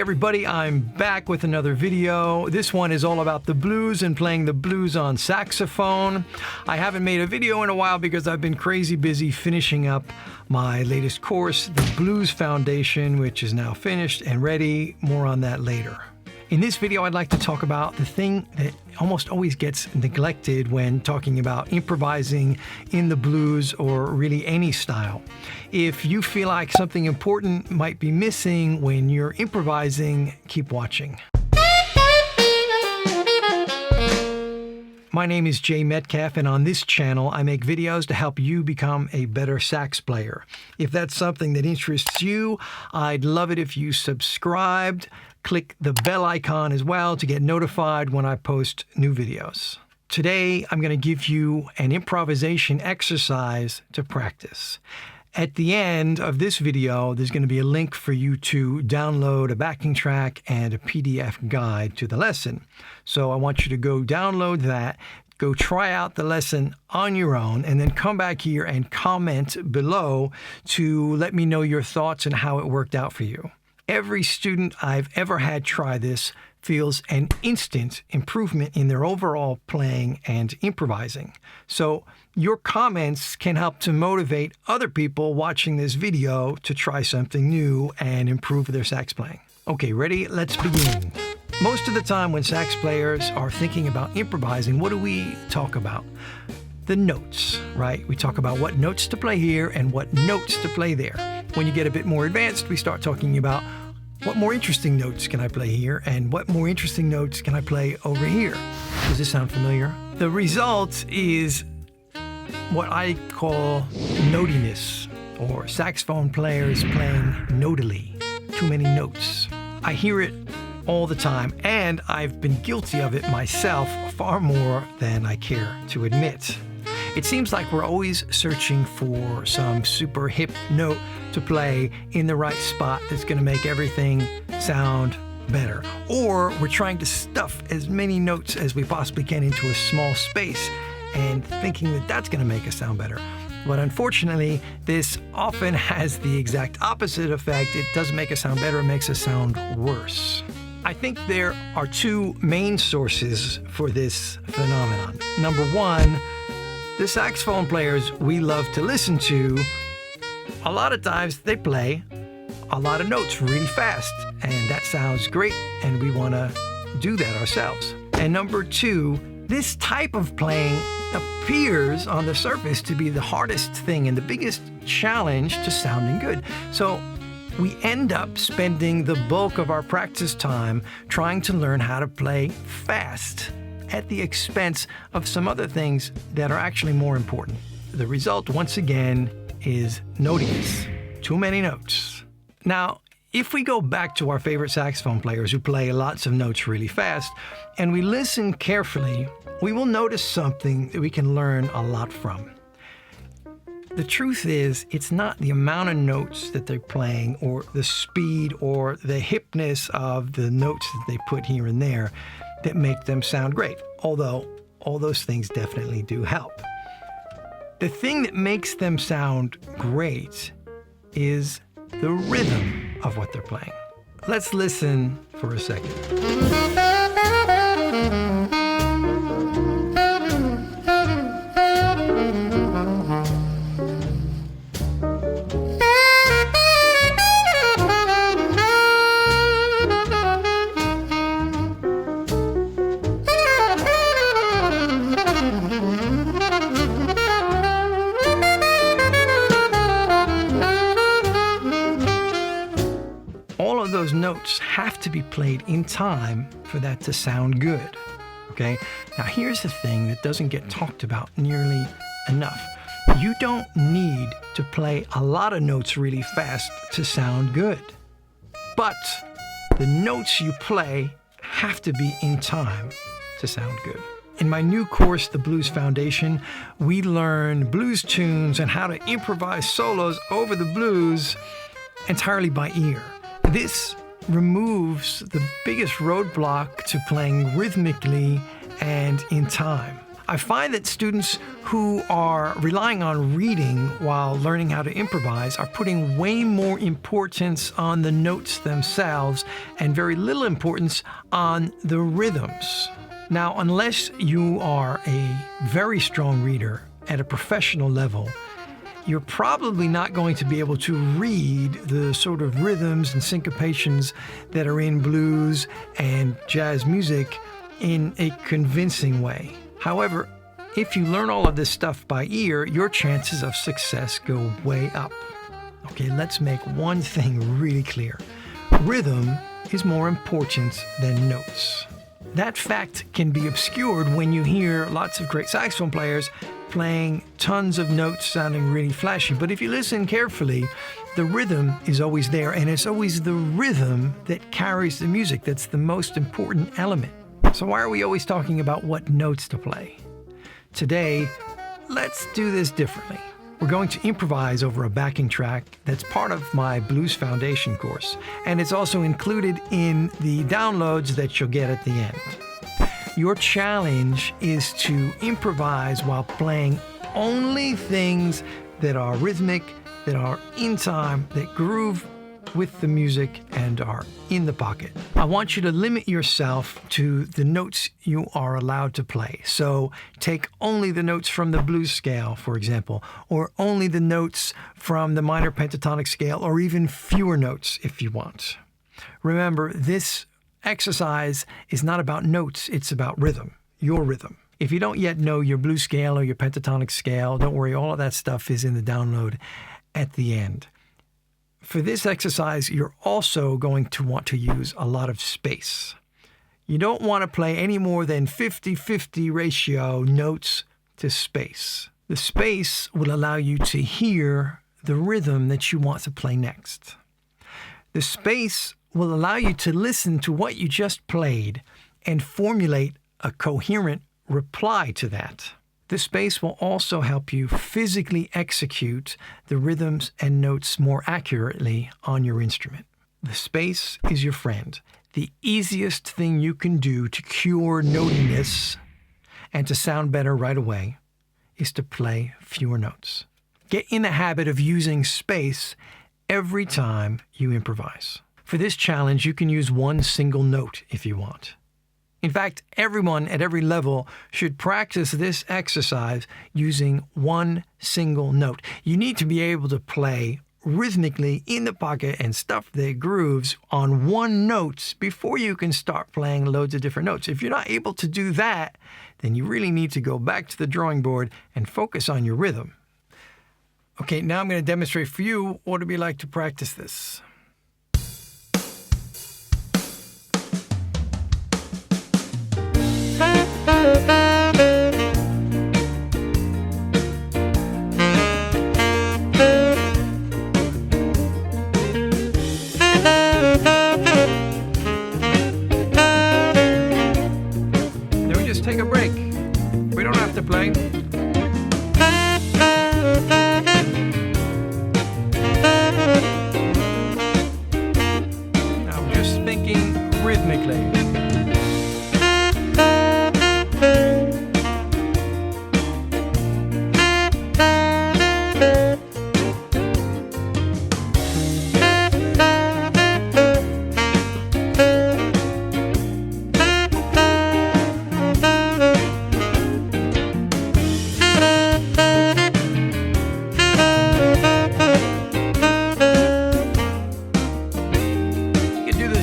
everybody, I'm back with another video. This one is all about the blues and playing the blues on saxophone. I haven't made a video in a while because I've been crazy busy finishing up my latest course, the Blues Foundation, which is now finished and ready. More on that later. In this video, I'd like to talk about the thing that almost always gets neglected when talking about improvising in the blues or really any style. If you feel like something important might be missing when you're improvising, keep watching. My name is Jay Metcalf, and on this channel, I make videos to help you become a better sax player. If that's something that interests you, I'd love it if you subscribed. Click the bell icon as well to get notified when I post new videos. Today, I'm going to give you an improvisation exercise to practice. At the end of this video, there's going to be a link for you to download a backing track and a PDF guide to the lesson. So I want you to go download that, go try out the lesson on your own, and then come back here and comment below to let me know your thoughts and how it worked out for you. Every student I've ever had try this feels an instant improvement in their overall playing and improvising. So your comments can help to motivate other people watching this video to try something new and improve their sax playing. Okay, ready? Let's begin. Most of the time when sax players are thinking about improvising, what do we talk about? The notes, right? We talk about what notes to play here and what notes to play there. When you get a bit more advanced, we start talking about what more interesting notes can I play here and what more interesting notes can I play over here. Does this sound familiar? The result is what I call notiness, or saxophone players playing notily, too many notes. I hear it all the time, and I've been guilty of it myself far more than I care to admit. It seems like we're always searching for some super hip note to play in the right spot that's going to make everything sound better. Or we're trying to stuff as many notes as we possibly can into a small space and thinking that that's going to make us sound better. But unfortunately, this often has the exact opposite effect. It doesn't make us sound better, it makes us sound worse. I think there are two main sources for this phenomenon. Number one, the saxophone players we love to listen to, a lot of times they play a lot of notes really fast, and that sounds great, and we want to do that ourselves. And number two, this type of playing appears on the surface to be the hardest thing and the biggest challenge to sounding good. So we end up spending the bulk of our practice time trying to learn how to play fast at the expense of some other things that are actually more important. The result, once again, is notiness. Too many notes. Now, if we go back to our favorite saxophone players who play lots of notes really fast, and we listen carefully, we will notice something that we can learn a lot from. The truth is, it's not the amount of notes that they're playing or the speed or the hipness of the notes that they put here and there that make them sound great, although all those things definitely do help. The thing that makes them sound great is the rhythm of what they're playing. Let's listen for a second. Those notes have to be played in time for that to sound good. Okay? Now here's the thing that doesn't get talked about nearly enough. You don't need to play a lot of notes really fast to sound good. But the notes you play have to be in time to sound good. In my new course, The Blues Foundation, we learn blues tunes and how to improvise solos over the blues entirely by ear. This removes the biggest roadblock to playing rhythmically and in time. I find that students who are relying on reading while learning how to improvise are putting way more importance on the notes themselves and very little importance on the rhythms. Now, unless you are a very strong reader at a professional level, you're probably not going to be able to read the sort of rhythms and syncopations that are in blues and jazz music in a convincing way. However, if you learn all of this stuff by ear, your chances of success go way up. Okay, let's make one thing really clear. Rhythm is more important than notes. That fact can be obscured when you hear lots of great saxophone players playing tons of notes sounding really flashy. But if you listen carefully, the rhythm is always there, and it's always the rhythm that carries the music that's the most important element. So why are we always talking about what notes to play? Today, let's do this differently. We're going to improvise over a backing track that's part of my Blues Foundation course, and it's also included in the downloads that you'll get at the end. Your challenge is to improvise while playing only things that are rhythmic, that are in time, that groove with the music and are in the pocket. I want you to limit yourself to the notes you are allowed to play. So take only the notes from the blues scale, for example, or only the notes from the minor pentatonic scale, or even fewer notes if you want. Remember, this exercise is not about notes, it's about rhythm, your rhythm. If you don't yet know your blues scale or your pentatonic scale, don't worry, all of that stuff is in the download at the end. For this exercise, you're also going to want to use a lot of space. You don't want to play any more than 50-50 ratio notes to space. The space will allow you to hear the rhythm that you want to play next. The space will allow you to listen to what you just played and formulate a coherent reply to that. The space will also help you physically execute the rhythms and notes more accurately on your instrument. The space is your friend. The easiest thing you can do to cure notiness and to sound better right away is to play fewer notes. Get in the habit of using space every time you improvise. For this challenge, you can use one single note if you want. In fact, everyone at every level should practice this exercise using one single note. You need to be able to play rhythmically in the pocket and stuff the grooves on one note before you can start playing loads of different notes. If you're not able to do that, then you really need to go back to the drawing board and focus on your rhythm. Okay, now I'm going to demonstrate for you what it'd be like to practice this. Then we just take a break. We don't have to play. Now I'm just thinking rhythmically.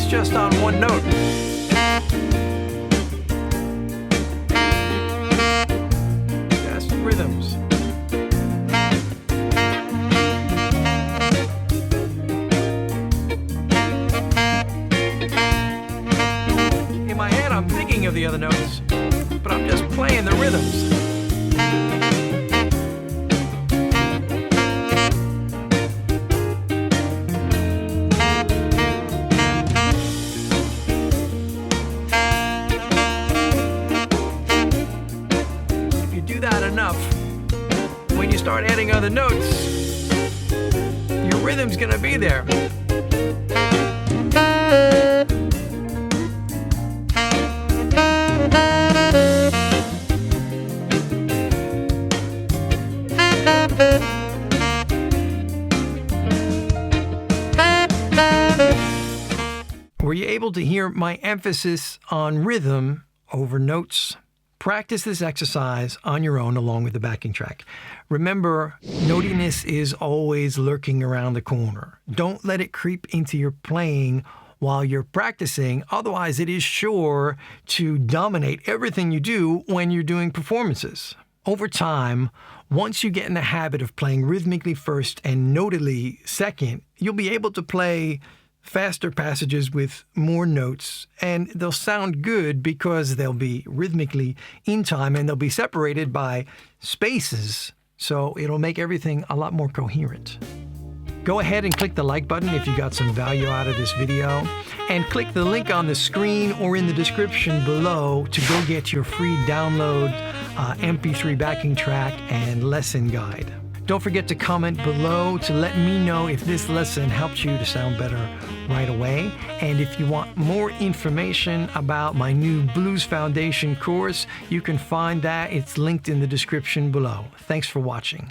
Just on one note. Just rhythms. In my head, I'm thinking of the other notes, but I'm just playing the rhythms. Enough. When you start adding other notes, your rhythm's gonna be there. Were you able to hear my emphasis on rhythm over notes? Practice this exercise on your own along with the backing track. Remember, notiness is always lurking around the corner. Don't let it creep into your playing while you're practicing, otherwise it is sure to dominate everything you do when you're doing performances. Over time, once you get in the habit of playing rhythmically first and notily second, you'll be able to play faster passages with more notes, and they'll sound good because they'll be rhythmically in time and they'll be separated by spaces, so it'll make everything a lot more coherent. Go ahead and click the like button if you got some value out of this video, and click the link on the screen or in the description below to go get your free download MP3 backing track and lesson guide. Don't forget to comment below to let me know if this lesson helped you to sound better right away. And if you want more information about my new Blues Foundation course, you can find that. It's linked in the description below. Thanks for watching.